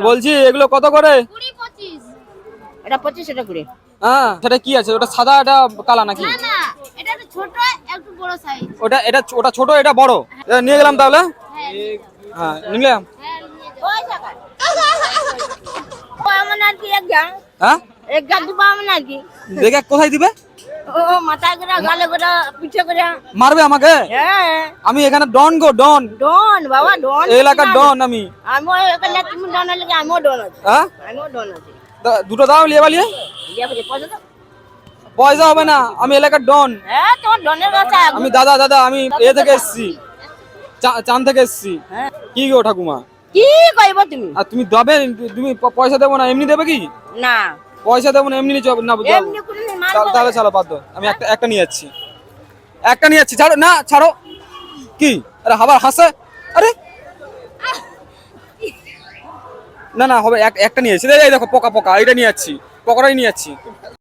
বলছি এগুলো কত করে? 20-25। এটা 25, এটা 20। হ্যাঁ, সেটা কি আছে? ওটা সাদা, এটা কালা নাকি? না না, এটা তো ছোট, একটু বড় সাইজ। ওটা ছোট, এটা বড়। এটা নিয়ে গেলাম তাহলে। হ্যাঁ হ্যাঁ, নিলাম। ওই জায়গা পাবো না কি হ্যাঁ, এক গাড়ি পাবো না কি? দেখে কোথায় দিবে? ও মাথা করে, গালে করে, পিঠে করে। মারবে আমাকে? হ্যাঁ, আমি এখানে ডন গো, ডন। ডন বাবা, ডন। এই এলাকার ডন আমি। আমিও এখানে, তুমি ডন হলে কি আমিও ডন আছি। হ্যাঁ, আমিও ডন আছি। দুটো দাও লিয়ে বালিয়ে। দিয়ে বলে পয়সা দাও। পয়সা হবে না, আমি এলাকার ডন। হ্যাঁ, তোমার ডনের কথা। আমি দাদা আমি থেকে এসেছি, চান থেকে এসেছি। হ্যাঁ। কি গো ঠাকুমা? কি কইব তুমি? আর তুমি দেবে? তুমি পয়সা দেবো না, এমনি দেবে কি? না, পয়সা দেবো না, এমনি নিচে না? এমনি করে মারবো। তাহলে ছাড়ো, বাদ দাও। আমি একটা নিয়ে যাচ্ছি, একটা নিয়ে যাচ্ছি। ছাড়ো না, ছাড়ো। কি? আরে আবার হাসে। আরে না হবে, একটা নিয়ে যাচ্ছি। এই দেখো পোকা, এটা নিয়ে যাচ্ছি, পকোড়াই নিয়ে যাচ্ছি।